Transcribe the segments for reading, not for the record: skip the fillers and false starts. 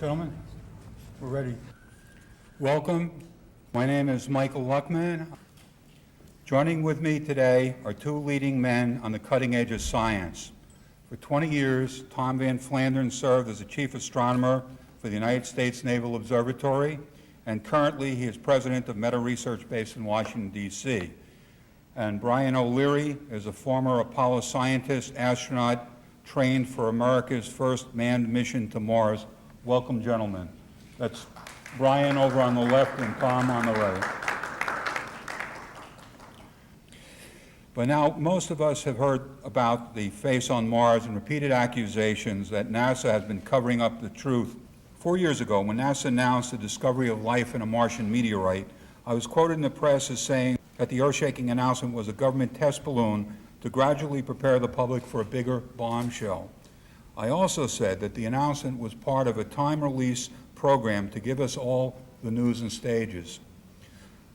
Gentlemen, we're ready. Welcome. My name is Michael Luckman. Joining with me today are two leading men on the cutting edge of science. For 20 years, Tom Van Flandern served as the chief astronomer for the United States Naval Observatory, and currently he is president of Meta Research based in Washington, D.C. And Brian O'Leary is a former Apollo scientist, astronaut, trained for America's first manned mission to Mars. Welcome, gentlemen. That's Brian over on the left and Tom on the right. By now, most of us have heard about the face on Mars and repeated accusations that NASA has been covering up the truth. 4 years ago, when NASA announced the discovery of life in a Martian meteorite, I was quoted in the press as saying that the earth-shaking announcement was a government test balloon to gradually prepare the public for a bigger bombshell. I also said that the announcement was part of a time-release program to give us all the news in stages.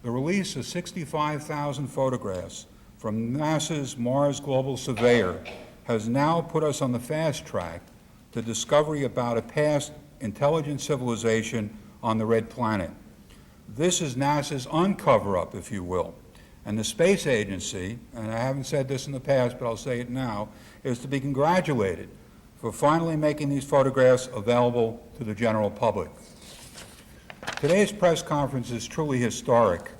The release of 65,000 photographs from NASA's Mars Global Surveyor has now put us on the fast track to discovery about a past intelligent civilization on the red planet. This is NASA's uncover-up, if you will. And the space agency, and I haven't said this in the past, but I'll say it now, is to be congratulated for finally making these photographs available to the general public. Today's press conference is truly historic.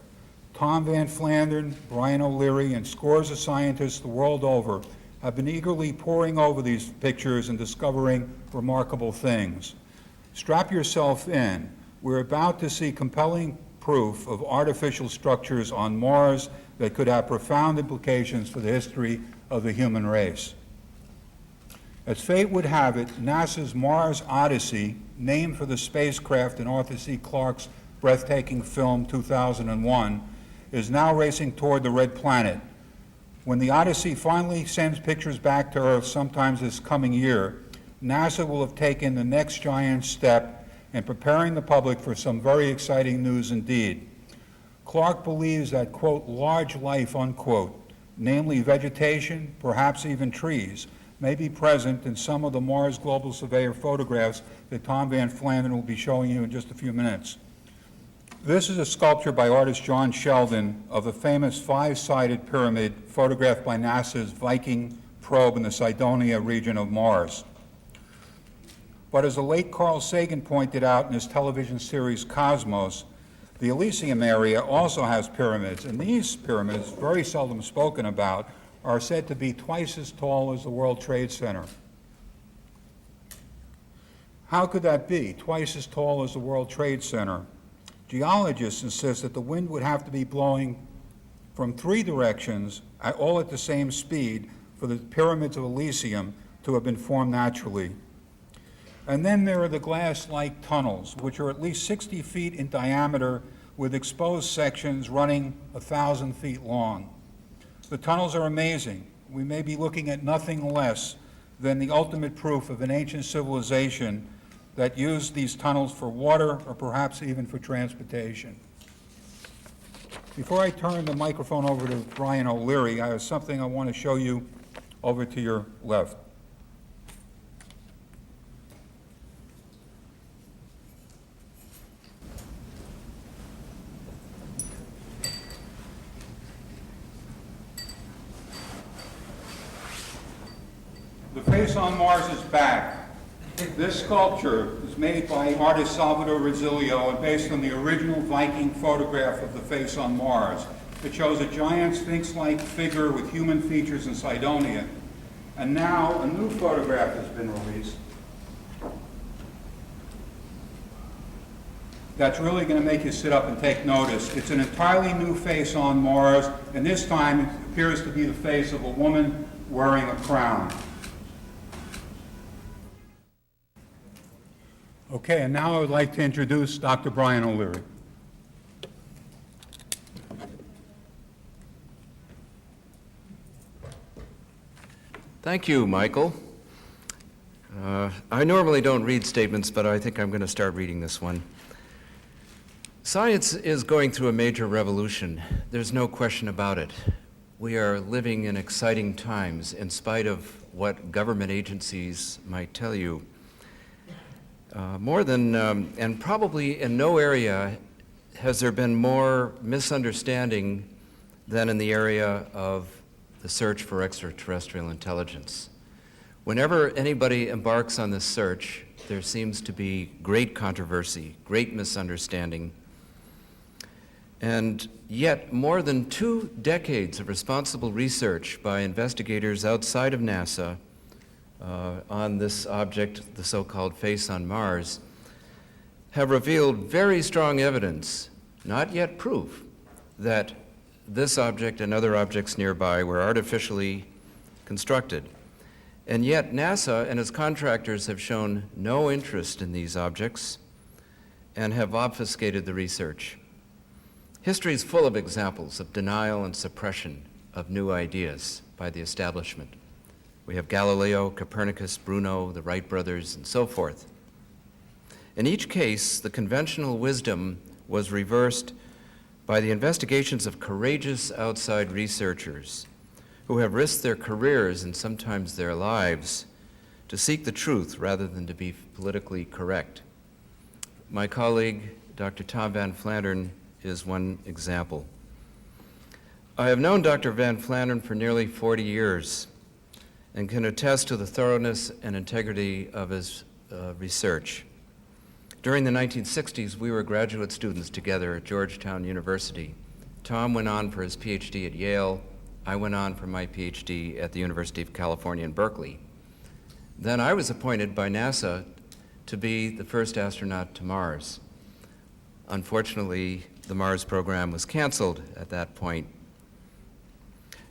Tom Van Flandern, Brian O'Leary, and scores of scientists the world over have been eagerly poring over these pictures and discovering remarkable things. Strap yourself in. We're about to see compelling proof of artificial structures on Mars that could have profound implications for the history of the human race. As fate would have it, NASA's Mars Odyssey, named for the spacecraft in Arthur C. Clarke's breathtaking film 2001, is now racing toward the red planet. When the Odyssey finally sends pictures back to Earth sometime this coming year, NASA will have taken the next giant step in preparing the public for some very exciting news indeed. Clarke believes that, quote, large life, unquote, namely vegetation, perhaps even trees, may be present in some of the Mars Global Surveyor photographs that Tom Van Flandern will be showing you in just a few minutes. This is a sculpture by artist John Sheldon of the famous five-sided pyramid photographed by NASA's Viking probe in the Cydonia region of Mars. But as the late Carl Sagan pointed out in his television series Cosmos, the Elysium area also has pyramids, and these pyramids, very seldom spoken about, are said to be twice as tall as the World Trade Center. How could that be, twice as tall as the World Trade Center? Geologists insist that the wind would have to be blowing from three directions, all at the same speed, for the pyramids of Elysium to have been formed naturally. And then there are the glass-like tunnels, which are at least 60 feet in diameter with exposed sections running 1,000 feet long. The tunnels are amazing. We may be looking at nothing less than the ultimate proof of an ancient civilization that used these tunnels for water or perhaps even for transportation. Before I turn the microphone over to Brian O'Leary, I have something I want to show you over to your left. The face on Mars is back. This sculpture is made by artist Salvador Rosilio and based on the original Viking photograph of the face on Mars. It shows a giant sphinx-like figure with human features in Cydonia. And now a new photograph has been released that's really going to make you sit up and take notice. It's an entirely new face on Mars, and this time it appears to be the face of a woman wearing a crown. Okay, and now I would like to introduce Dr. Brian O'Leary. Thank you, Michael. I normally don't read statements, but I think I'm going to start reading this one. Science is going through a major revolution. There's no question about it. We are living in exciting times in spite of what government agencies might tell you. And probably in no area has there been more misunderstanding than in the area of the search for extraterrestrial intelligence. Whenever anybody embarks on this search, there seems to be great controversy, great misunderstanding. And yet, more than 2 decades of responsible research by investigators outside of NASA on this object, the so-called face on Mars, have revealed very strong evidence, not yet proof, that this object and other objects nearby were artificially constructed. And yet NASA and its contractors have shown no interest in these objects and have obfuscated the research. History is full of examples of denial and suppression of new ideas by the establishment. We have Galileo, Copernicus, Bruno, the Wright brothers, and so forth. In each case, the conventional wisdom was reversed by the investigations of courageous outside researchers who have risked their careers and sometimes their lives to seek the truth rather than to be politically correct. My colleague, Dr. Tom Van Flandern, is one example. I have known Dr. Van Flandern for nearly 40 years and can attest to the thoroughness and integrity of his research. During the 1960s, we were graduate students together at Georgetown University. Tom went on for his PhD at Yale. I went on for my PhD at the University of California in Berkeley. Then I was appointed by NASA to be the first astronaut to Mars. Unfortunately, the Mars program was canceled at that point.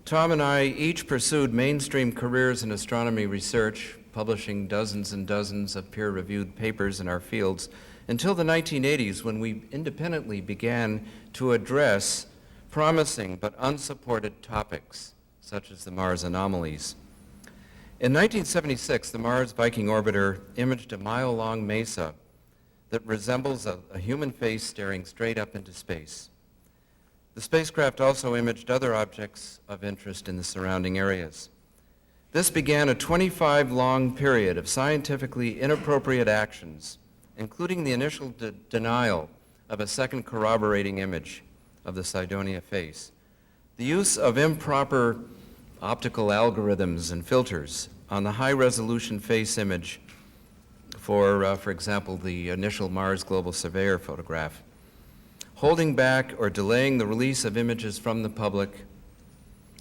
Tom and I each pursued mainstream careers in astronomy research, publishing dozens and dozens of peer-reviewed papers in our fields until the 1980s, when we independently began to address promising but unsupported topics, such as the Mars anomalies. In 1976, the Mars Viking orbiter imaged a mile-long mesa that resembles a human face staring straight up into space. The spacecraft also imaged other objects of interest in the surrounding areas. This began a 25-long period of scientifically inappropriate actions, including the initial denial of a second corroborating image of the Cydonia face, the use of improper optical algorithms and filters on the high-resolution face image for example, the initial Mars Global Surveyor photograph, holding back or delaying the release of images from the public,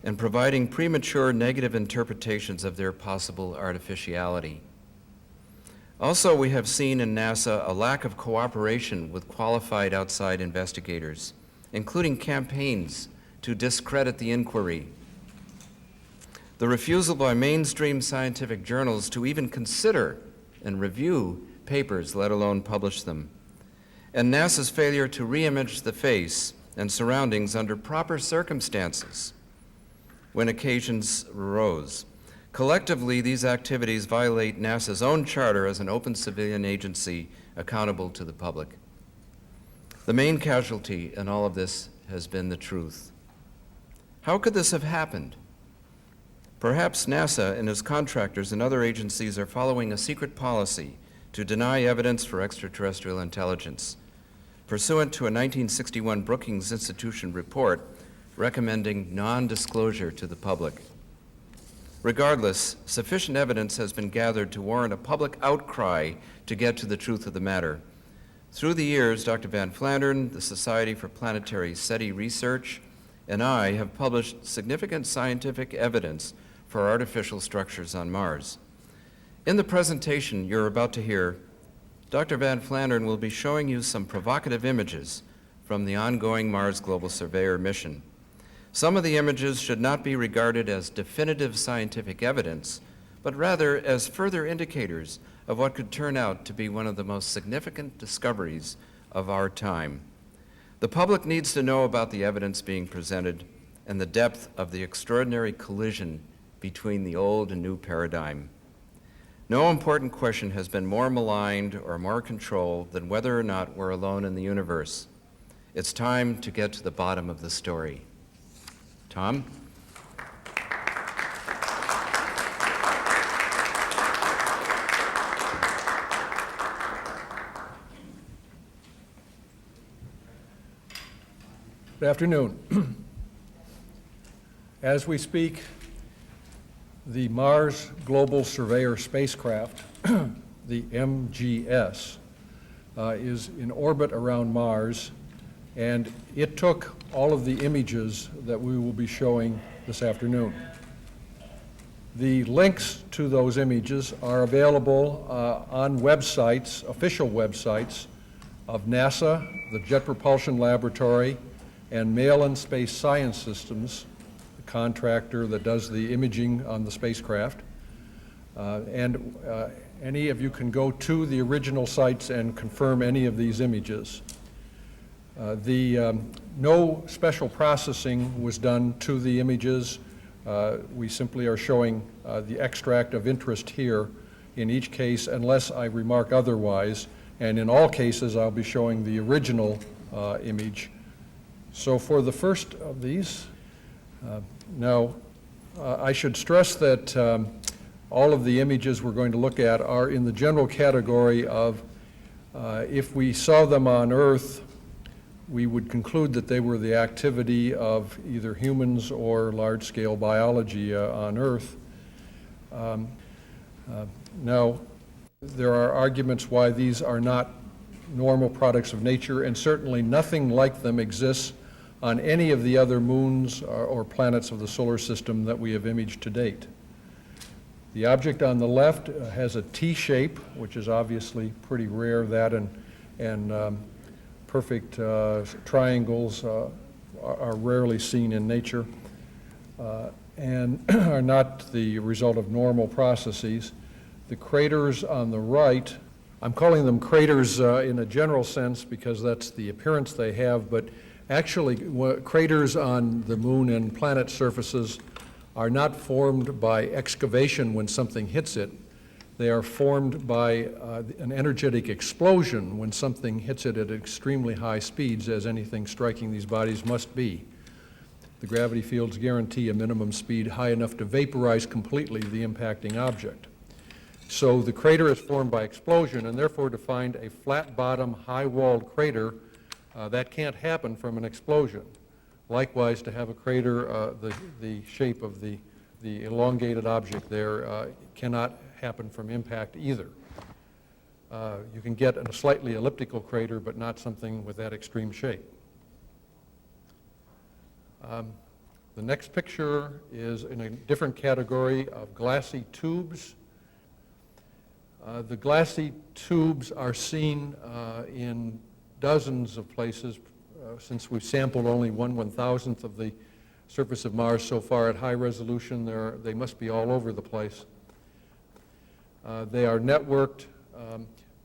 and providing premature negative interpretations of their possible artificiality. Also, we have seen in NASA a lack of cooperation with qualified outside investigators, including campaigns to discredit the inquiry, the refusal by mainstream scientific journals to even consider and review papers, let alone publish them, and NASA's failure to re-image the face and surroundings under proper circumstances when occasions arose. Collectively, these activities violate NASA's own charter as an open civilian agency accountable to the public. The main casualty in all of this has been the truth. How could this have happened? Perhaps NASA and its contractors and other agencies are following a secret policy to deny evidence for extraterrestrial intelligence, pursuant to a 1961 Brookings Institution report recommending non-disclosure to the public. Regardless, sufficient evidence has been gathered to warrant a public outcry to get to the truth of the matter. Through the years, Dr. Van Flandern, the Society for Planetary SETI Research, and I have published significant scientific evidence for artificial structures on Mars. In the presentation you're about to hear, Dr. Van Flandern will be showing you some provocative images from the ongoing Mars Global Surveyor mission. Some of the images should not be regarded as definitive scientific evidence, but rather as further indicators of what could turn out to be one of the most significant discoveries of our time. The public needs to know about the evidence being presented and the depth of the extraordinary collision between the old and new paradigm. No important question has been more maligned or more controlled than whether or not we're alone in the universe. It's time to get to the bottom of the story. Tom? afternoon. As we speak, the Mars Global Surveyor spacecraft, the MGS, is in orbit around Mars, and it took all of the images that we will be showing this afternoon. The links to those images are available on websites, official websites of NASA, the Jet Propulsion Laboratory, and Malin Space Science Systems, the contractor that does the imaging on the spacecraft. Any of you can go to the original sites and confirm any of these images. No special processing was done to the images. We simply are showing the extract of interest here in each case, unless I remark otherwise. And in all cases, I'll be showing the original image. So for the first of these, I should stress that all of the images we're going to look at are in the general category of if we saw them on Earth, we would conclude that they were the activity of either humans or large-scale biology on Earth. Now, there are arguments why these are not normal products of nature, and certainly nothing like them exists on any of the other moons or planets of the solar system that we have imaged to date. The object on the left has a T shape, which is obviously pretty rare. That and perfect triangles are rarely seen in nature and are not the result of normal processes. The craters on the right, I'm calling them craters in a general sense because that's the appearance they have, but actually craters on the moon and planet surfaces are not formed by excavation when something hits it. They are formed by an energetic explosion when something hits it at extremely high speeds, as anything striking these bodies must be. The gravity fields guarantee a minimum speed high enough to vaporize completely the impacting object. So the crater is formed by explosion, and therefore to find a flat bottom, high-walled crater, that can't happen from an explosion. Likewise, to have a crater, the shape of the elongated object there cannot happen from impact either. You can get a slightly elliptical crater, but not something with that extreme shape. The next picture is in a different category of glassy tubes. The glassy tubes are seen in dozens of places since we've sampled only 1/1000th of the surface of Mars so far at high resolution. They must be all over the place. They are networked.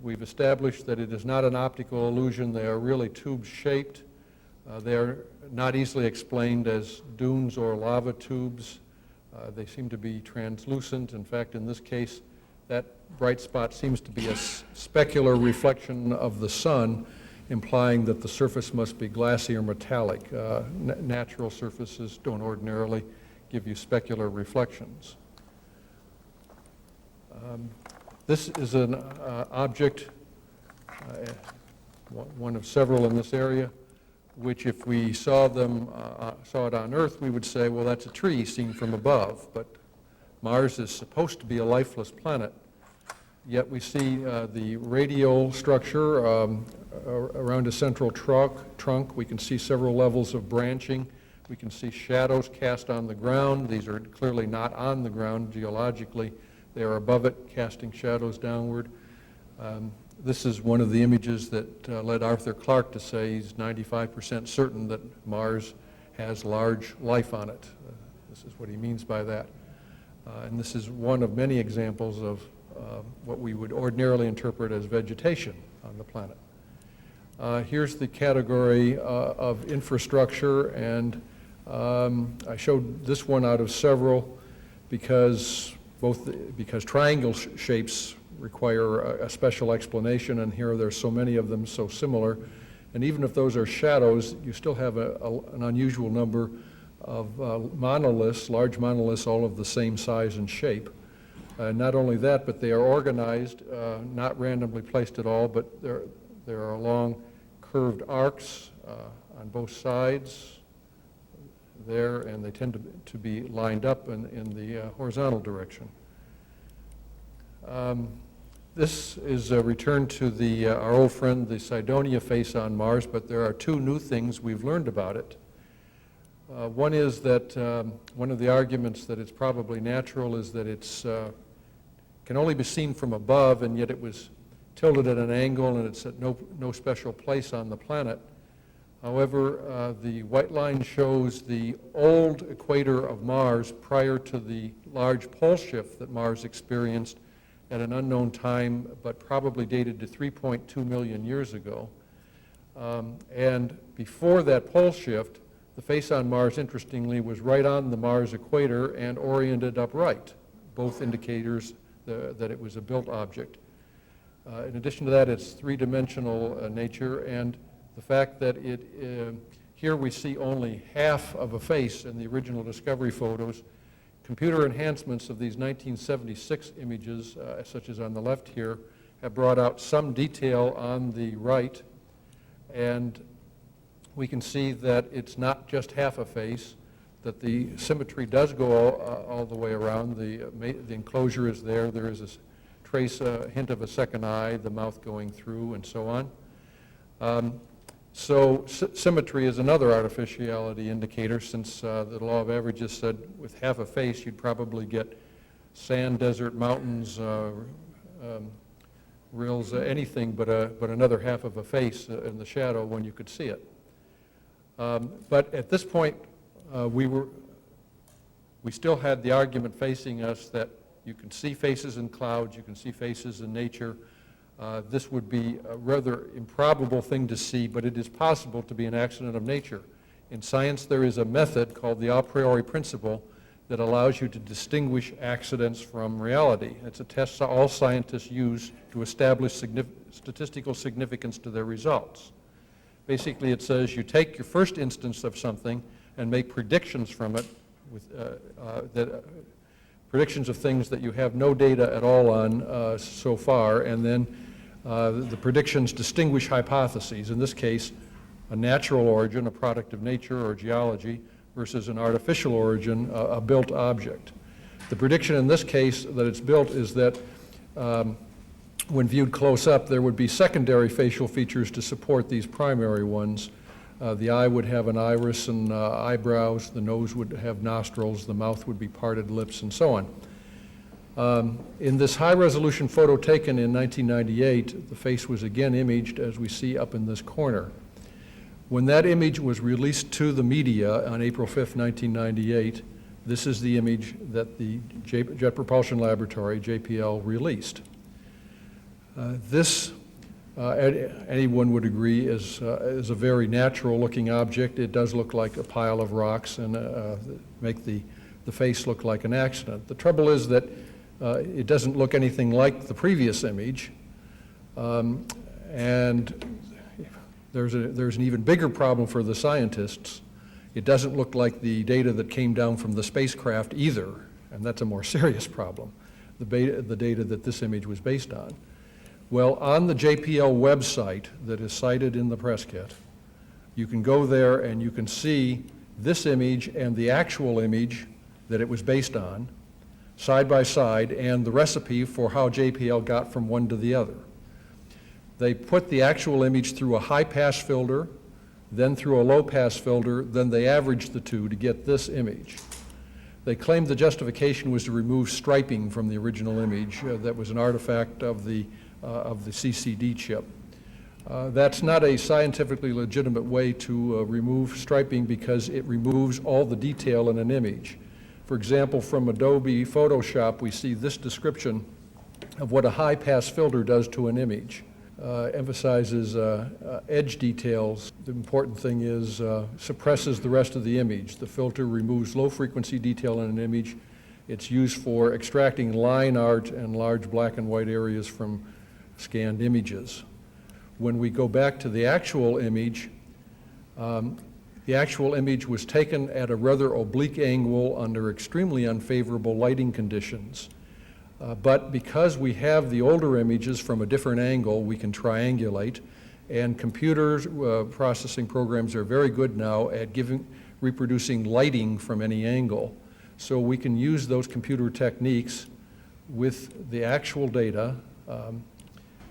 We've established that it is not an optical illusion. They are really tube-shaped. They are not easily explained as dunes or lava tubes. They seem to be translucent. In fact, in this case, that bright spot seems to be a specular reflection of the sun, implying that the surface must be glassy or metallic. Natural surfaces don't ordinarily give you specular reflections. This is an object, one of several in this area, which if we saw it on Earth, we would say, well, that's a tree seen from above. But Mars is supposed to be a lifeless planet. Yet we see the radial structure around a central trunk. We can see several levels of branching. We can see shadows cast on the ground. These are clearly not on the ground geologically. They are above it, casting shadows downward. This is one of the images that led Arthur Clarke to say he's 95% certain that Mars has large life on it. This is what he means by that. And this is one of many examples of what we would ordinarily interpret as vegetation on the planet. Here's the category of infrastructure, and I showed this one out of several because triangle shapes require a special explanation, and here there's so many of them so similar. And even if those are shadows, you still have an unusual number of monoliths, large monoliths, all of the same size and shape. Not only that, but they are organized, not randomly placed at all, but there are long curved arcs on both sides there, and they tend to be lined up in the horizontal direction. This is a return to our old friend, the Cydonia face on Mars, but there are two new things we've learned about it. One is that one of the arguments that it's probably natural is that it's can only be seen from above, and yet it was tilted at an angle and it's at no special place on the planet. However, the white line shows the old equator of Mars prior to the large pole shift that Mars experienced at an unknown time, but probably dated to 3.2 million years ago. And before that pole shift, the face on Mars, interestingly, was right on the Mars equator and oriented upright, both indicators that it was a built object. In addition to that, it's three-dimensional nature, and the fact that here we see only half of a face in the original Discovery photos. Computer enhancements of these 1976 images, such as on the left here, have brought out some detail on the right, and we can see that it's not just half a face, that the symmetry does go all the way around. The enclosure is there. There is a hint of a second eye, the mouth going through, and so on. So symmetry is another artificiality indicator, since the law of averages said with half a face you'd probably get sand, desert, mountains, rills, anything but another half of a face in the shadow when you could see it. But at this point, we still had the argument facing us that you can see faces in clouds, you can see faces in nature. This would be a rather improbable thing to see, but it is possible to be an accident of nature. In science, there is a method called the a priori principle that allows you to distinguish accidents from reality. It's a test all scientists use to establish statistical significance to their results. Basically, it says you take your first instance of something and make predictions from it, predictions of things that you have no data at all on so far, and then the predictions distinguish hypotheses. In this case, a natural origin, a product of nature or geology, versus an artificial origin, a built object. The prediction in this case that it's built is that when viewed close up, there would be secondary facial features to support these primary ones. The eye would have an iris and eyebrows, the nose would have nostrils, the mouth would be parted lips, and so on. In this high-resolution photo taken in 1998, the face was again imaged, as we see up in this corner. When that image was released to the media on April 5th, 1998, this is the image that the Jet Propulsion Laboratory, JPL, released. Anyone would agree is a very natural-looking object. It does look like a pile of rocks and make the face look like an accident. The trouble is that it doesn't look anything like the previous image, and there's an even bigger problem for the scientists. It doesn't look like the data that came down from the spacecraft either, and that's a more serious problem, the data that this image was based on. Well, on the JPL website that is cited in the press kit, you can go there and you can see this image and the actual image that it was based on, side by side, and the recipe for how JPL got from one to the other. They put the actual image through a high-pass filter, then through a low-pass filter, then they averaged the two to get this image. They claimed the justification was to remove striping from the original image that was an artifact of the CCD chip. That's not a scientifically legitimate way to remove striping, because it removes all the detail in an image. For example, from Adobe Photoshop, we see this description of what a high-pass filter does to an image. Emphasizes edge details. The important thing is suppresses the rest of the image. The filter removes low-frequency detail in an image. It's used for extracting line art and large black and white areas from scanned images. When we go back to the actual image was taken at a rather oblique angle under extremely unfavorable lighting conditions. But because we have the older images from a different angle, we can triangulate, And computers, processing programs are very good now at reproducing lighting from any angle. So we can use those computer techniques with the actual data.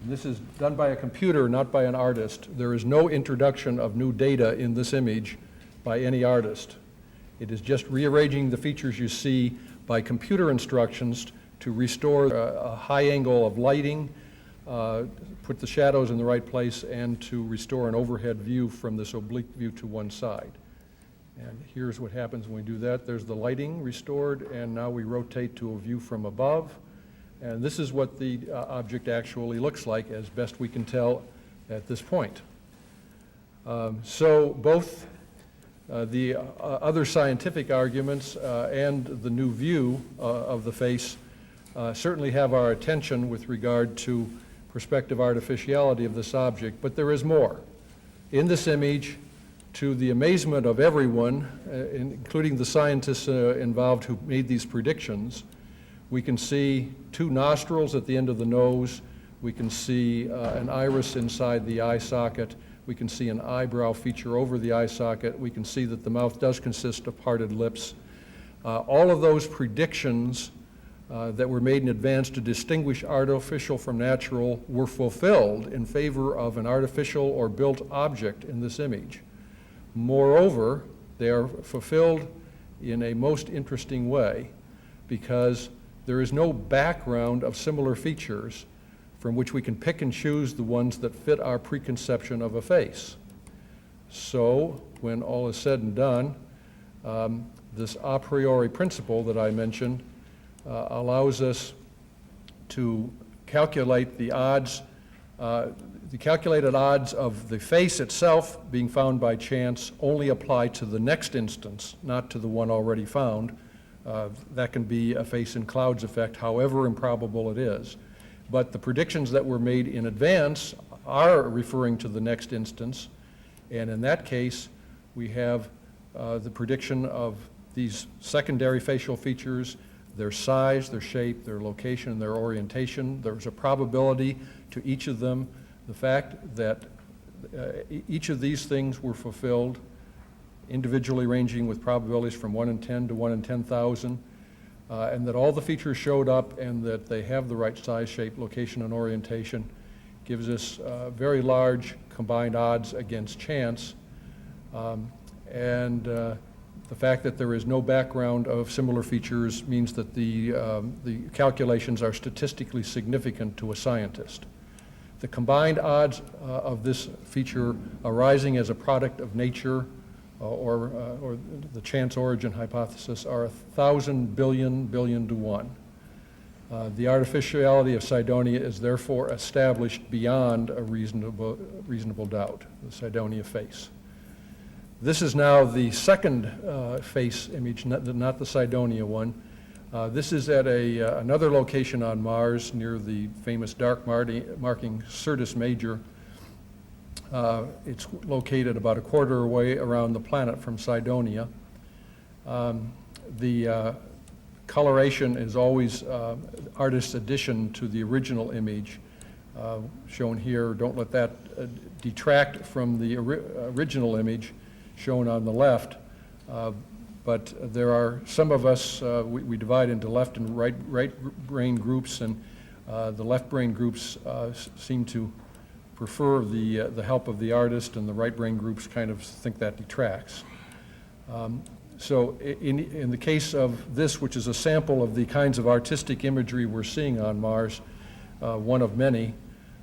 This is done by a computer, not by an artist. There is no introduction of new data in this image by any artist. It is just rearranging the features you see by computer instructions to restore a high angle of lighting, put the shadows in the right place, and to restore an overhead view from this oblique view to one side. And here's what happens when we do that. There's the lighting restored, and now we rotate to a view from above. And this is what the object actually looks like, as best we can tell at this point. So both the other scientific arguments and the new view of the face certainly have our attention with regard to perspective artificiality of this object, but there is more. In this image, to the amazement of everyone, including the scientists involved who made these predictions, we can see two nostrils at the end of the nose. We can see an iris inside the eye socket. We can see an eyebrow feature over the eye socket. We can see that the mouth does consist of parted lips. All of those predictions that were made in advance to distinguish artificial from natural were fulfilled in favor of an artificial or built object in this image. Moreover, they are fulfilled in a most interesting way because there is no background of similar features from which we can pick and choose the ones that fit our preconception of a face. So, when all is said and done, this a priori principle that I mentioned allows us to calculate the odds, the calculated odds of the face itself being found by chance only apply to the next instance, not to the one already found. That can be a face in clouds effect, however improbable it is. But the predictions that were made in advance are referring to the next instance, and in that case, we have the prediction of these secondary facial features, their size, their shape, their location, their orientation. There's a probability to each of them. The fact that each of these things were fulfilled, individually ranging with probabilities from 1 in 10 to 1 in 10,000, and that all the features showed up and that they have the right size, shape, location, and orientation, gives us very large combined odds against chance. The fact that there is no background of similar features means that the calculations are statistically significant to a scientist. The combined odds of this feature arising as a product of nature or the chance origin hypothesis are 1,000 billion to 1. The artificiality of Cydonia is therefore established beyond a reasonable doubt, the Cydonia face. This is now the second face image, not the Cydonia one. This is at another location on Mars near the famous dark marking Syrtis Major. It's located about a quarter away around the planet from Cydonia. The coloration is always artist's addition to the original image shown here. Don't let that detract from the original image shown on the left. But there are some of us, we divide into left and right brain groups, and the left brain groups seem to prefer the help of the artist, and the right brain groups kind of think that detracts. So in the case of this, which is a sample of the kinds of artistic imagery we're seeing on Mars, one of many,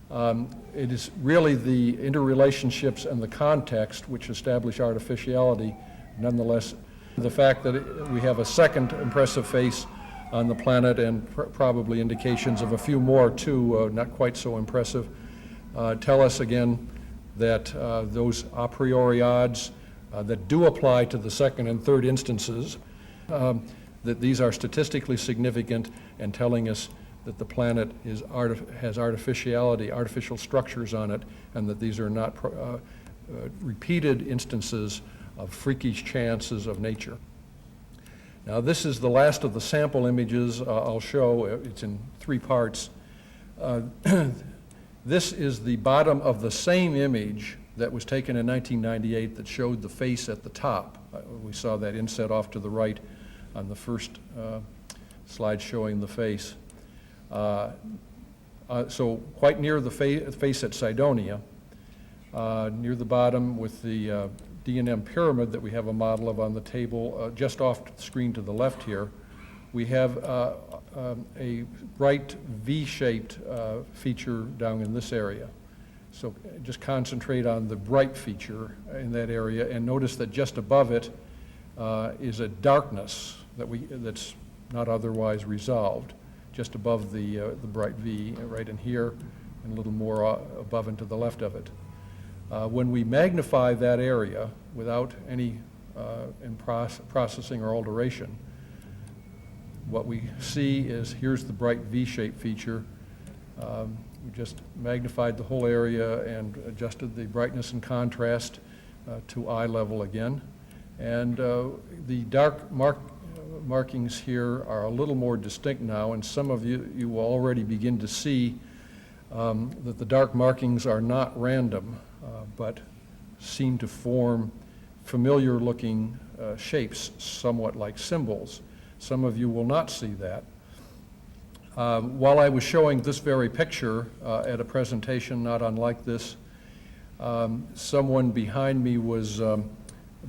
it is really the interrelationships and the context which establish artificiality. Nonetheless, the fact that we have a second impressive face on the planet and probably indications of a few more too, not quite so impressive, tell us again that those a priori odds that do apply to the second and third instances, that these are statistically significant and telling us that the planet has artificiality, artificial structures on it, and that these are not repeated instances of freakish chances of nature. Now, this is the last of the sample images I'll show. It's in 3 parts. This is the bottom of the same image that was taken in 1998 that showed the face at the top. We saw that inset off to the right on the first slide showing the face. So quite near the face at Cydonia, near the bottom with the D&M pyramid that we have a model of on the table, just off the screen to the left here, we have a bright V-shaped feature down in this area. So just concentrate on the bright feature in that area, and notice that just above it is a darkness that's not otherwise resolved, just above the bright V, right in here, and a little more above and to the left of it. When we magnify that area without any processing or alteration, what we see is here's the bright V-shaped feature. We just magnified the whole area and adjusted the brightness and contrast to eye level again. And the dark markings here are a little more distinct now, and some of you will already begin to see that the dark markings are not random, but seem to form familiar looking shapes, somewhat like symbols. Some of you will not see that. While I was showing this very picture at a presentation not unlike this, someone behind me was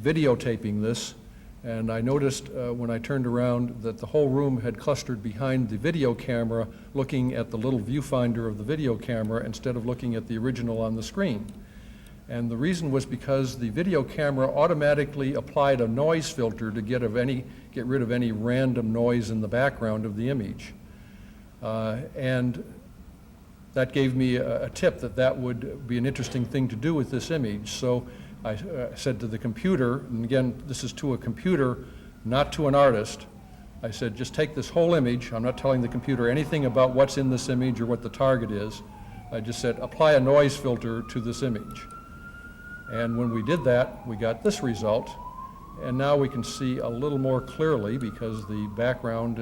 videotaping this, and I noticed when I turned around that the whole room had clustered behind the video camera, looking at the little viewfinder of the video camera instead of looking at the original on the screen. And the reason was because the video camera automatically applied a noise filter to get rid of any random noise in the background of the image. And that gave me a tip that would be an interesting thing to do with this image. So I said to the computer, and again, this is to a computer, not to an artist, I said, just take this whole image. I'm not telling the computer anything about what's in this image or what the target is. I just said, apply a noise filter to this image. And when we did that, we got this result. And now we can see a little more clearly, because the background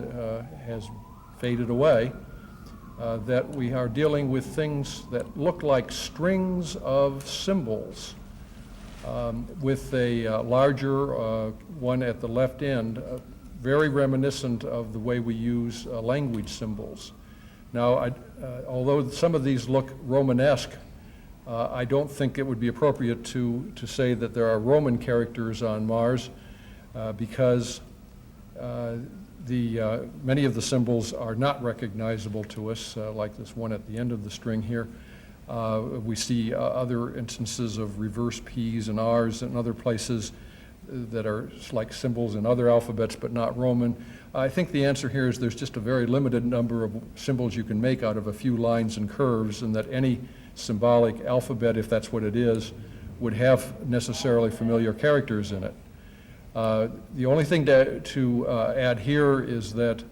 has faded away, that we are dealing with things that look like strings of symbols, with a larger one at the left end, very reminiscent of the way we use language symbols. Now, although some of these look Romanesque, I don't think it would be appropriate to say that there are Roman characters on Mars, because many of the symbols are not recognizable to us, like this one at the end of the string here. We see other instances of reverse P's and R's in other places that are like symbols in other alphabets but not Roman. I think the answer here is there's just a very limited number of symbols you can make out of a few lines and curves, and that any symbolic alphabet, if that's what it is, would have necessarily familiar characters in it. The only thing to add here is that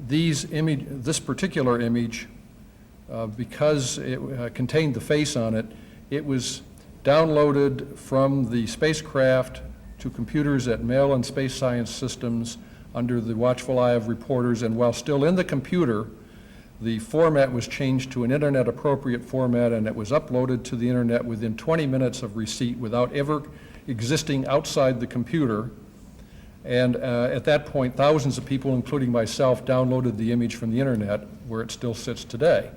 this particular image, because it contained the face on it, it was downloaded from the spacecraft to computers at Mail and Space Science Systems under the watchful eye of reporters, and while still in the computer, the format was changed to an internet-appropriate format, and it was uploaded to the internet within 20 minutes of receipt without ever existing outside the computer. And at that point, thousands of people, including myself, downloaded the image from the internet, where it still sits today.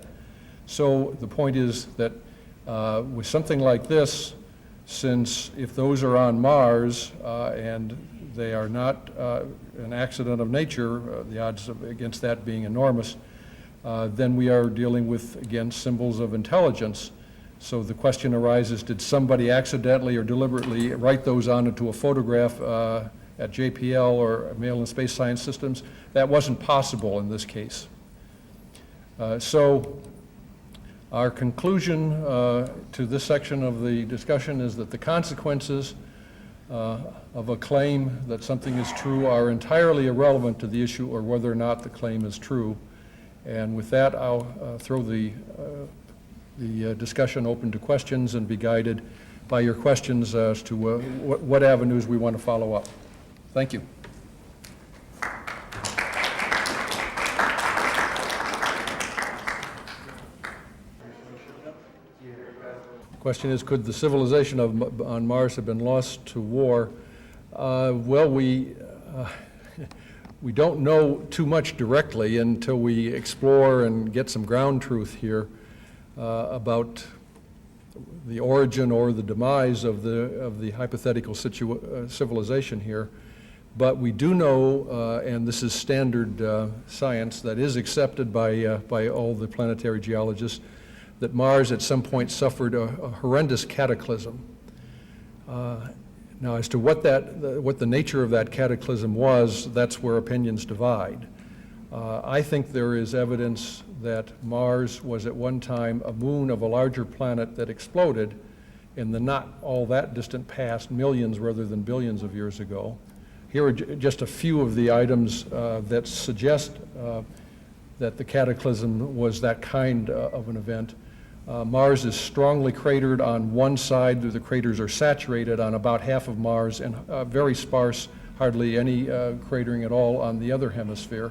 So the point is that with something like this, since if those are on Mars and they are not an accident of nature, the odds against that being enormous, then we are dealing with, again, symbols of intelligence. So the question arises, did somebody accidentally or deliberately write those onto a photograph at JPL or Mail and Space Science Systems? That wasn't possible in this case. So our conclusion to this section of the discussion is that the consequences of a claim that something is true are entirely irrelevant to the issue or whether or not the claim is true. And with that, I'll throw the discussion open to questions and be guided by your questions as to what avenues we want to follow up. Thank you. question is, could the civilization on Mars have been lost to war? Well, we don't know too much directly until we explore and get some ground truth here about the origin or the demise of the hypothetical civilization here. But we do know, and this is standard science that is accepted by all the planetary geologists, that Mars at some point suffered a horrendous cataclysm. Now, as to what the nature of that cataclysm was, that's where opinions divide. I think there is evidence that Mars was at one time a moon of a larger planet that exploded in the not all that distant past, millions rather than billions of years ago. Here are just a few of the items that suggest that the cataclysm was that kind of an event. Mars is strongly cratered on one side. The craters are saturated on about half of Mars, and very sparse, hardly any cratering at all on the other hemisphere,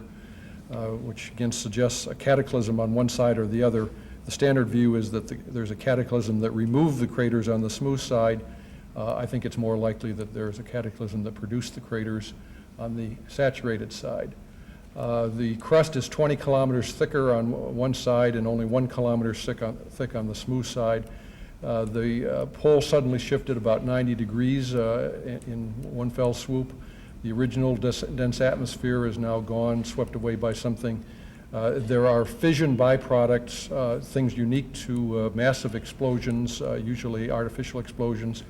which again suggests a cataclysm on one side or the other. The standard view is that there's a cataclysm that removed the craters on the smooth side. I think it's more likely that there's a cataclysm that produced the craters on the saturated side. The crust is 20 kilometers thicker on one side and only 1 kilometer thick on the smooth side. The pole suddenly shifted about 90 degrees in one fell swoop. The original dense atmosphere is now gone, swept away by something. There are fission byproducts, things unique to massive explosions, usually artificial explosions,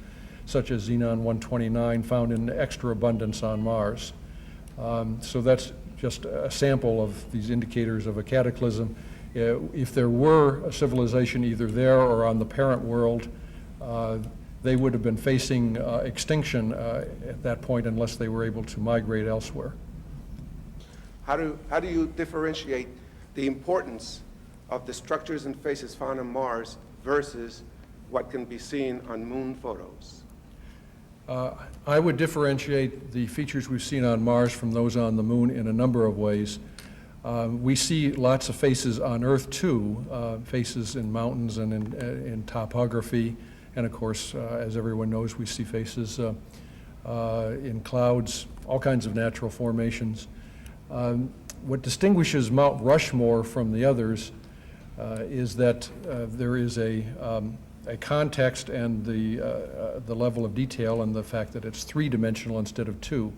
such as xenon-129, found in extra abundance on Mars. So that's just a sample of these indicators of a cataclysm. If there were a civilization either there or on the parent world, they would have been facing extinction at that point unless they were able to migrate elsewhere. How do you differentiate the importance of the structures and faces found on Mars versus what can be seen on moon photos? I would differentiate the features we've seen on Mars from those on the moon in a number of ways. We see lots of faces on Earth too, faces in mountains and in topography, and of course, as everyone knows, we see faces in clouds, all kinds of natural formations. What distinguishes Mount Rushmore from the others is that there is a context and the level of detail and the fact that it's three-dimensional instead of two.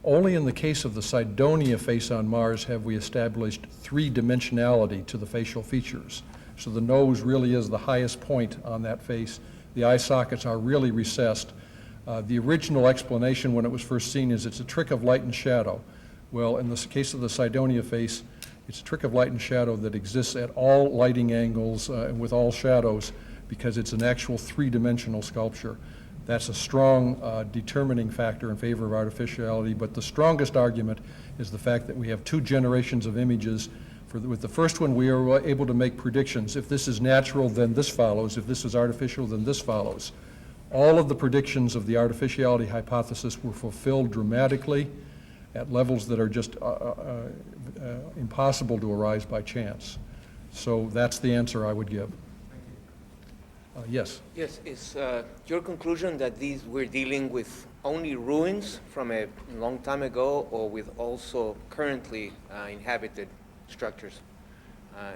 Only in the case of the Cydonia face on Mars have we established three-dimensionality to the facial features. So the nose really is the highest point on that face. The eye sockets are really recessed. The original explanation when it was first seen is it's a trick of light and shadow. Well, in the case of the Cydonia face, it's a trick of light and shadow that exists at all lighting angles and with all shadows, because it's an actual three-dimensional sculpture. That's a strong determining factor in favor of artificiality, but the strongest argument is the fact that we have two generations of images. With the first one, we are able to make predictions. If this is natural, then this follows. If this is artificial, then this follows. All of the predictions of the artificiality hypothesis were fulfilled dramatically at levels that are just impossible to arise by chance. So that's the answer I would give. Yes. Yes, is your conclusion that we're dealing with only ruins from a long time ago, or with also currently inhabited structures?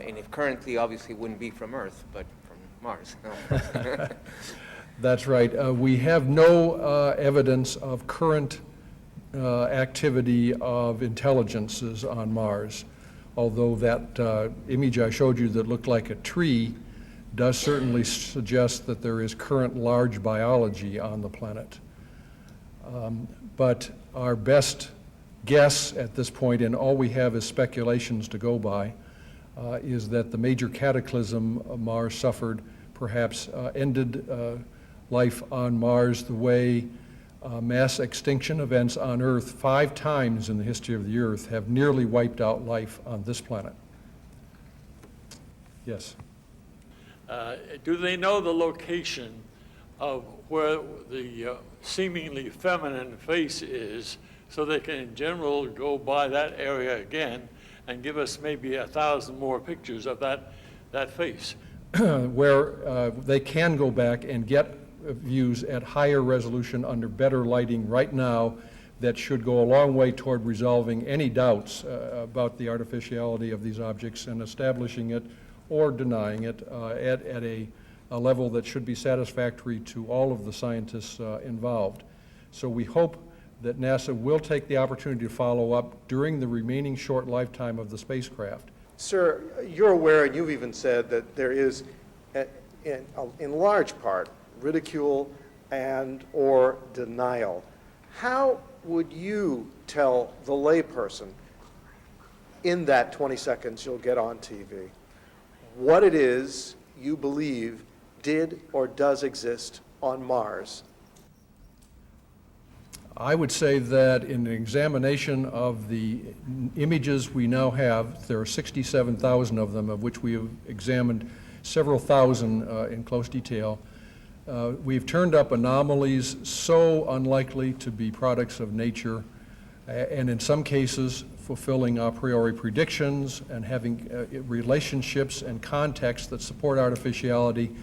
And if currently, obviously wouldn't be from Earth, but from Mars. That's right. We have no evidence of current activity of intelligences on Mars, although that image I showed you that looked like a tree does certainly suggest that there is current large biology on the planet. But our best guess at this point, and all we have is speculations to go by, is that the major cataclysm Mars suffered perhaps ended life on Mars the way mass extinction events on Earth 5 times in the history of the Earth have nearly wiped out life on this planet. Yes. Do they know the location of where the seemingly feminine face is, so they can in general go by that area again and give us maybe 1,000 more pictures of that face? where they can go back and get views at higher resolution under better lighting right now that should go a long way toward resolving any doubts about the artificiality of these objects and establishing it or denying it at a level that should be satisfactory to all of the scientists involved. So we hope that NASA will take the opportunity to follow up during the remaining short lifetime of the spacecraft. Sir, you're aware, and you've even said, that there is, in large part, ridicule and or denial. How would you tell the layperson in that 20 seconds you'll get on TV what it is you believe did or does exist on Mars? I would say that in an examination of the images we now have, there are 67,000 of them, of which we have examined several thousand in close detail. We've turned up anomalies so unlikely to be products of nature, and in some cases fulfilling a priori predictions and having relationships and contexts that support artificiality,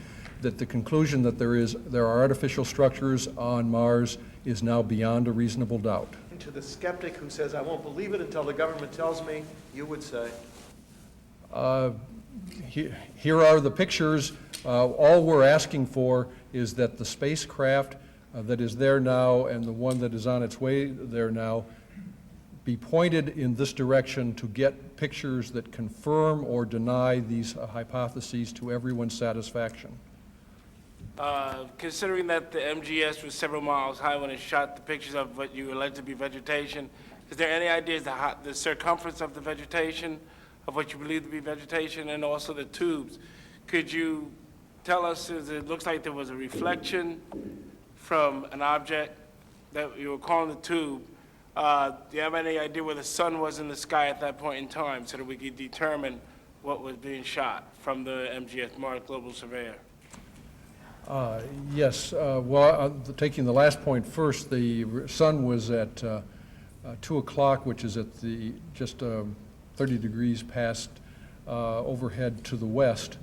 that the conclusion that there are artificial structures on Mars is now beyond a reasonable doubt. And to the skeptic who says, I won't believe it until the government tells me, you would say? Here are the pictures. All we're asking for is that the spacecraft that is there now and the one that is on its way there now be pointed in this direction to get pictures that confirm or deny these hypotheses to everyone's satisfaction. Considering that the MGS was several miles high when it shot the pictures of what you alleged to be vegetation, is there any idea as to the circumference of the vegetation, of what you believe to be vegetation, and also the tubes? Could you tell us, as it looks like there was a reflection from an object that you were calling the tube, do you have any idea where the sun was in the sky at that point in time so that we could determine what was being shot from the MGS, Mars Global Surveyor? Yes. Well, taking the last point first, the sun was at 2 o'clock, which is at just 30 degrees past overhead to the west.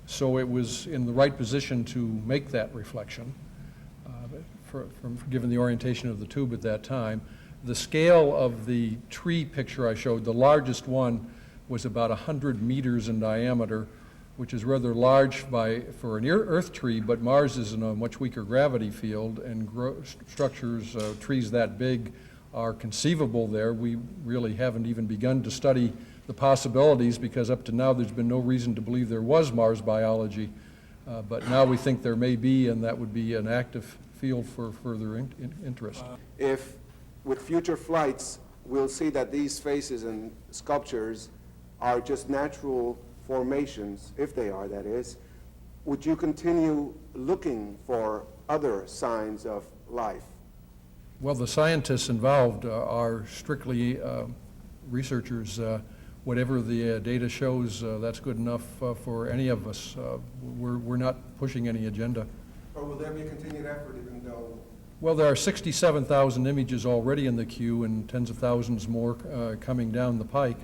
So it was in the right position to make that reflection, given the orientation of the tube at that time. The scale of the tree picture I showed, the largest one, was about 100 meters in diameter, which is rather large for an Earth tree, but Mars is in a much weaker gravity field, and structures, trees that big, are conceivable there. We really haven't even begun to study the possibilities, because up to now there's been no reason to believe there was Mars biology, but now we think there may be, and that would be an active field for further interest. If with future flights we'll see that these faces and sculptures are just natural formations, if they are, that is, would you continue looking for other signs of life? Well, the scientists involved are strictly researchers. Whatever the data shows, that's good enough for any of us. We're not pushing any agenda. Or will there be a continued effort even though? Well, there are 67,000 images already in the queue and tens of thousands more coming down the pike.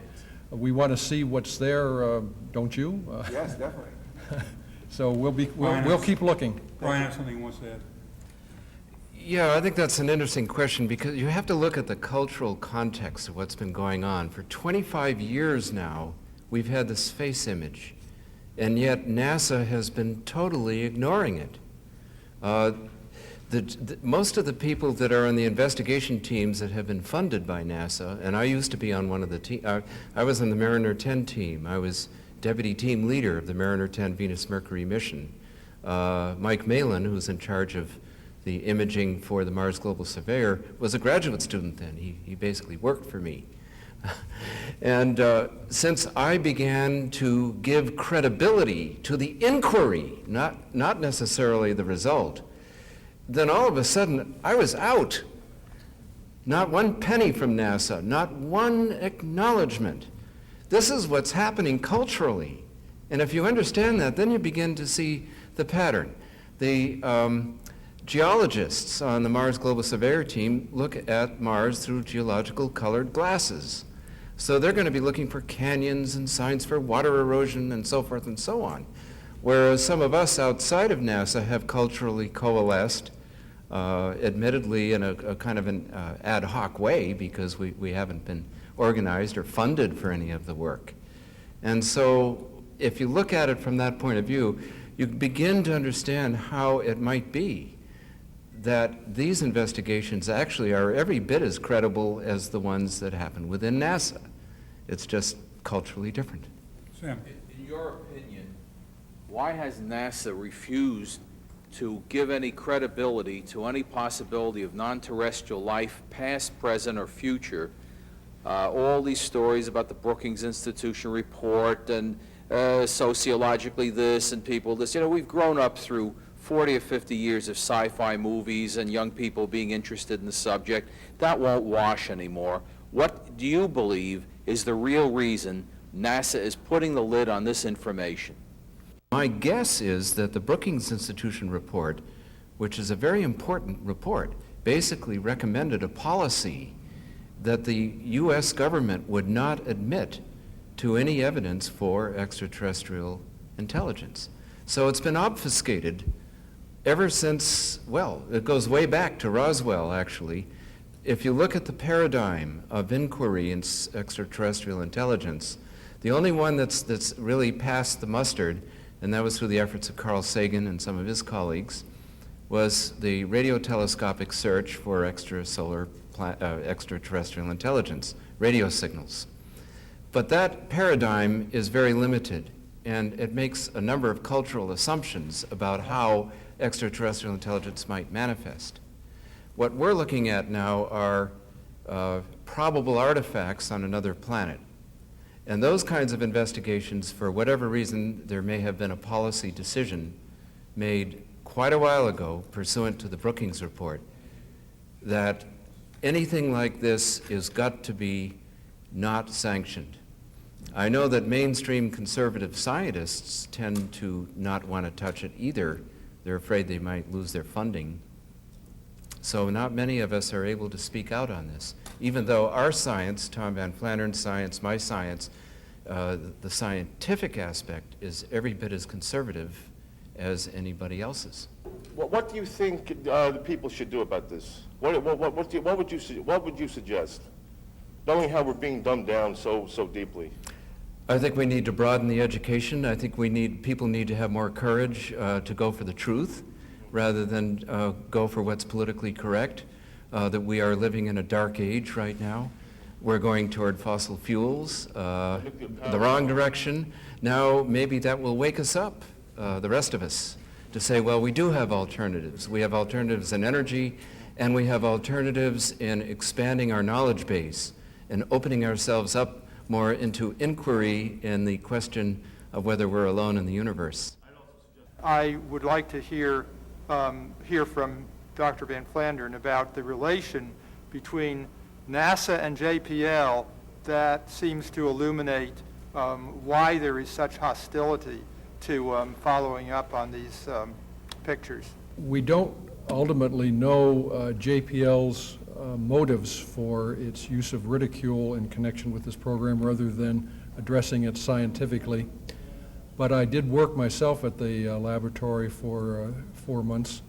We want to see what's there, don't you? Yes, definitely. So we'll keep looking. Brian has something he wants to add. Yeah, I think that's an interesting question, because you have to look at the cultural context of what's been going on. For 25 years now, we've had this face image, and yet NASA has been totally ignoring it. Most of the people that are on the investigation teams that have been funded by NASA, and I used to be on one of the teams, I was on the Mariner 10 team. I was deputy team leader of the Mariner 10 Venus-Mercury mission. Mike Malin, who's in charge of the imaging for the Mars Global Surveyor, was a graduate student then. He basically worked for me. And since I began to give credibility to the inquiry, not necessarily the result, then all of a sudden I was out. Not one penny from NASA, not one acknowledgement. This is what's happening culturally. And if you understand that, then you begin to see the pattern. The geologists on the Mars Global Surveyor team look at Mars through geological colored glasses. So they're going to be looking for canyons and signs for water erosion and so forth and so on. Whereas some of us outside of NASA have culturally coalesced, admittedly in a kind of an ad hoc way, because we haven't been organized or funded for any of the work. And so if you look at it from that point of view, you begin to understand how it might be that these investigations actually are every bit as credible as the ones that happen within NASA. It's just culturally different. Sam? In your opinion, why has NASA refused to give any credibility to any possibility of non-terrestrial life, past, present, or future? All these stories about the Brookings Institution report and sociologically this and people this. You know, we've grown up through 40 or 50 years of sci-fi movies and young people being interested in the subject. That won't wash anymore. What do you believe is the real reason NASA is putting the lid on this information? My guess is that the Brookings Institution report, which is a very important report, basically recommended a policy that the U.S. government would not admit to any evidence for extraterrestrial intelligence. So it's been obfuscated ever since, well, it goes way back to Roswell, actually. If you look at the paradigm of inquiry in extraterrestrial intelligence, the only one that's really passed the mustard, and that was through the efforts of Carl Sagan and some of his colleagues, was the radiotelescopic search for extraterrestrial intelligence, radio signals. But that paradigm is very limited, and it makes a number of cultural assumptions about how extraterrestrial intelligence might manifest. What we're looking at now are probable artifacts on another planet. And those kinds of investigations, for whatever reason, there may have been a policy decision made quite a while ago, pursuant to the Brookings report, that anything like this is got to be not sanctioned. I know that mainstream conservative scientists tend to not want to touch it either. They're afraid they might lose their funding. So not many of us are able to speak out on this, even though our science, Tom Van Flanneren's science, my science, the scientific aspect is every bit as conservative as anybody else's. What do you think the people should do about this? What would you suggest, knowing how we're being dumbed down so deeply? I think we need to broaden the education. I think people need to have more courage to go for the truth rather than go for what's politically correct, that we are living in a dark age right now. We're going toward fossil fuels, the wrong direction. Now maybe that will wake us up, the rest of us, to say, well, we do have alternatives. We have alternatives in energy, and we have alternatives in expanding our knowledge base and opening ourselves up more into inquiry in the question of whether we're alone in the universe. I would like to hear from Dr. Van Flanderen about the relation between NASA and JPL that seems to illuminate why there is such hostility to following up on these pictures. We don't ultimately know JPL's motives for its use of ridicule in connection with this program rather than addressing it scientifically. But I did work myself at the laboratory for 4 months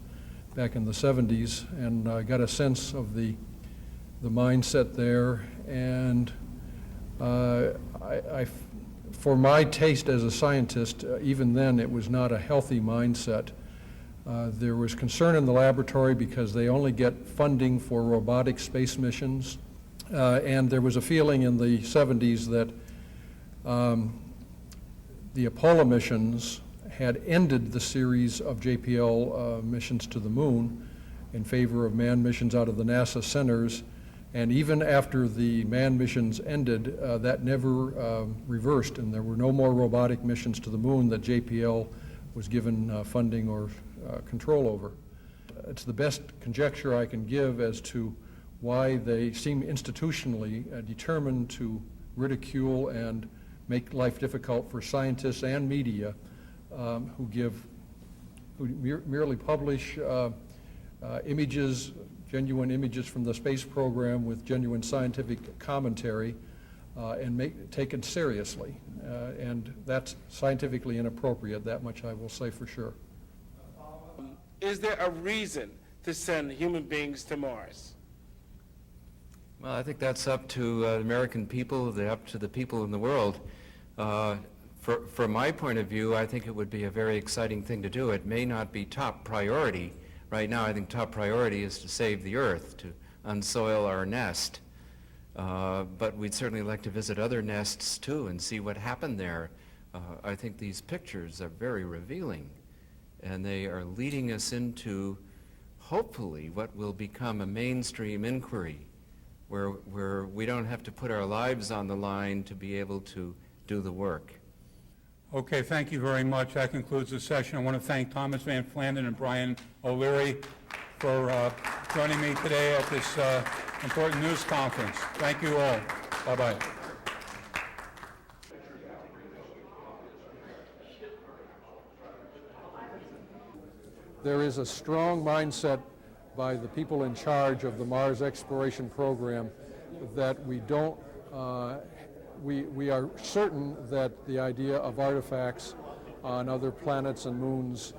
back in the 70s, and I got a sense of the mindset there. And for my taste as a scientist, even then it was not a healthy mindset. There was concern in the laboratory because they only get funding for robotic space missions, and there was a feeling in the 70s that the Apollo missions had ended the series of JPL missions to the moon in favor of manned missions out of the NASA centers, and even after the manned missions ended, that never reversed, and there were no more robotic missions to the moon that JPL was given funding or control over. It's the best conjecture I can give as to why they seem institutionally determined to ridicule and make life difficult for scientists and media who merely publish images, genuine images from the space program with genuine scientific commentary, and taken seriously. And that's scientifically inappropriate, that much I will say for sure. Is there a reason to send human beings to Mars? Well, I think that's up to the American people, up to the people in the world. From my point of view, I think it would be a very exciting thing to do. It may not be top priority. Right now, I think top priority is to save the Earth, to unsoil our nest. But we'd certainly like to visit other nests, too, and see what happened there. I think these pictures are very revealing, and they are leading us into, hopefully, what will become a mainstream inquiry, where we don't have to put our lives on the line to be able to do the work. Okay, thank you very much. That concludes the session. I want to thank Thomas Van Flandern and Brian O'Leary for joining me today at this important news conference. Thank you all. Bye-bye. There is a strong mindset by the people in charge of the Mars exploration program that we don't, we are certain that the idea of artifacts on other planets and moons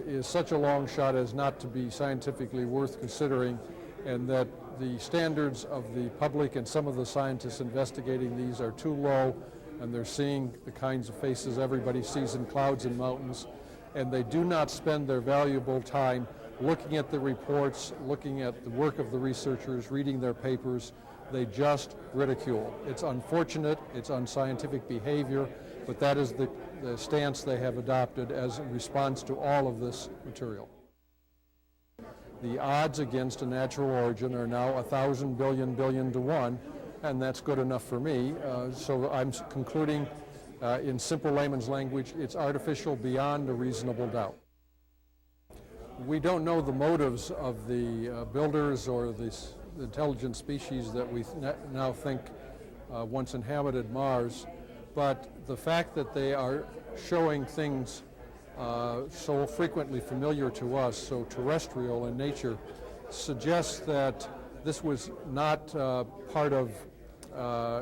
is such a long shot as not to be scientifically worth considering, and that the standards of the public and some of the scientists investigating these are too low, and they're seeing the kinds of faces everybody sees in clouds and mountains, and they do not spend their valuable time looking at the reports, looking at the work of the researchers, reading their papers. They just ridicule. It's unfortunate, it's unscientific behavior, but that is the stance they have adopted as a response to all of this material. The odds against a natural origin are now 1,000 billion to 1, and that's good enough for me. So I'm concluding in simple layman's language, it's artificial beyond a reasonable doubt. We don't know the motives of the builders or the intelligent species that we now think once inhabited Mars, but the fact that they are showing things so frequently familiar to us, so terrestrial in nature, suggests that this was not part of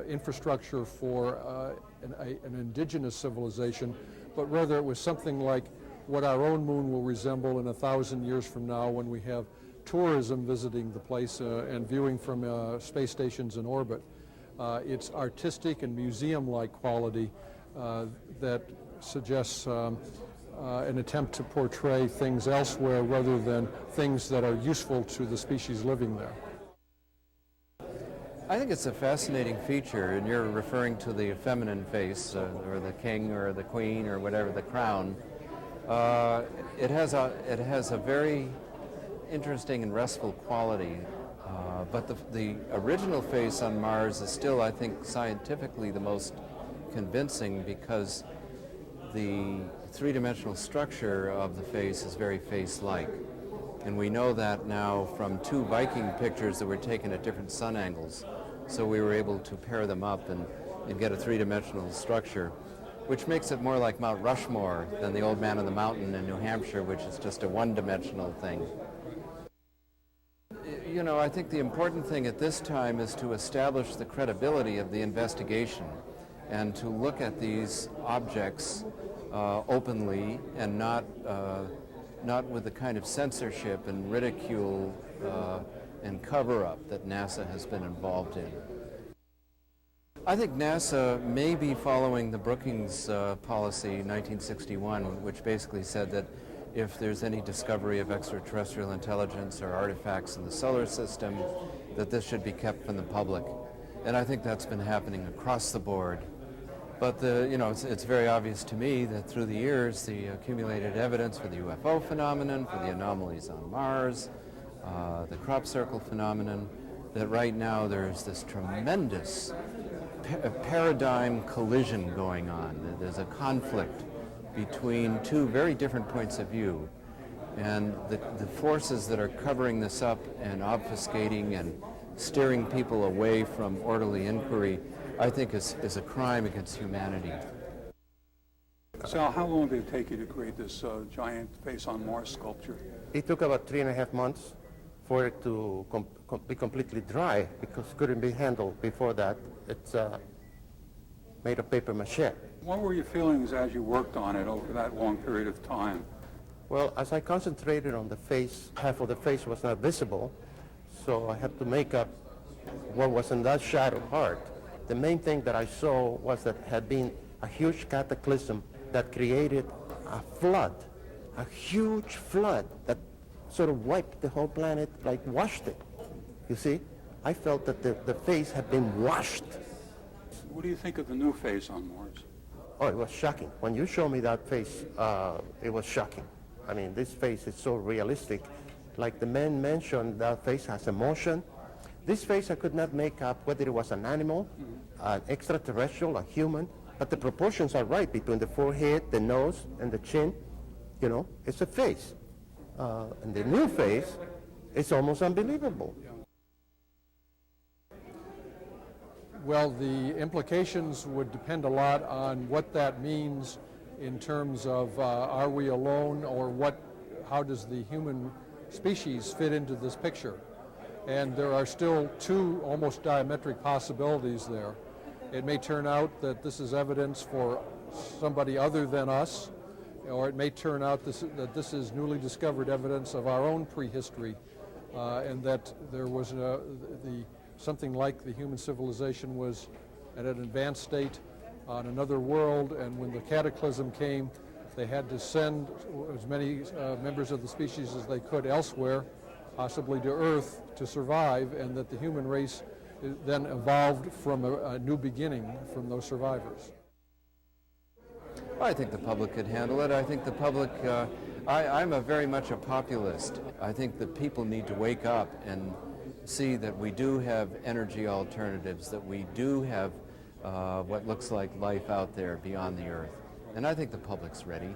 infrastructure for an indigenous civilization, but rather it was something like what our own moon will resemble in 1,000 years from now when we have tourism visiting the place and viewing from space stations in orbit. It's artistic and museum-like quality that suggests an attempt to portray things elsewhere rather than things that are useful to the species living there. I think it's a fascinating feature, and you're referring to the feminine face, or the king, or the queen, or whatever, the crown. It has a very interesting and restful quality, but the original face on Mars is still, I think, scientifically the most convincing, because the three-dimensional structure of the face is very face-like. And we know that now from 2 Viking pictures that were taken at different sun angles. So we were able to pair them up and get a three-dimensional structure, which makes it more like Mount Rushmore than the Old Man on the Mountain in New Hampshire, which is just a one-dimensional thing. You know, I think the important thing at this time is to establish the credibility of the investigation and to look at these objects openly and not with the kind of censorship and ridicule and cover-up that NASA has been involved in. I think NASA may be following the Brookings policy 1961, which basically said that if there's any discovery of extraterrestrial intelligence or artifacts in the solar system, that this should be kept from the public. And I think that's been happening across the board. But it's very obvious to me that through the years, the accumulated evidence for the UFO phenomenon, for the anomalies on Mars, the crop circle phenomenon, that right now there's this tremendous paradigm collision going on. There's a conflict between 2 very different points of view. And the forces that are covering this up and obfuscating and steering people away from orderly inquiry, I think is a crime against humanity. Sal, how long did it take you to create this giant face on Mars sculpture? It took about 3.5 months for it to be completely dry because it couldn't be handled before that. It's made of paper mache. What were your feelings as you worked on it over that long period of time? Well, as I concentrated on the face, half of the face was not visible, so I had to make up what was in that shadow part. The main thing that I saw was that had been a huge cataclysm that created a flood, a huge flood that sort of wiped the whole planet, like washed it. You see? I felt that the face had been washed. What do you think of the new face on Mars? Oh, it was shocking. When you show me that face, it was shocking. I mean, this face is so realistic. Like the man mentioned, that face has emotion. This face I could not make up whether it was an animal, an extraterrestrial, a human, but the proportions are right between the forehead, the nose, and the chin. You know, it's a face. And the new face, it's almost unbelievable. Well, the implications would depend a lot on what that means in terms of are we alone, or how does the human species fit into this picture? And there are still two almost diametric possibilities there. It may turn out that this is evidence for somebody other than us, or it may turn out that this is newly discovered evidence of our own prehistory, and that there was something like the human civilization was at an advanced state on another world, and when the cataclysm came, they had to send as many members of the species as they could elsewhere, possibly to Earth, to survive, and that the human race then evolved from a new beginning from those survivors. I think the public could handle it. I think the public, I'm very much a populist. I think that people need to wake up and see that we do have energy alternatives, that we do have what looks like life out there beyond the Earth. And I think the public's ready.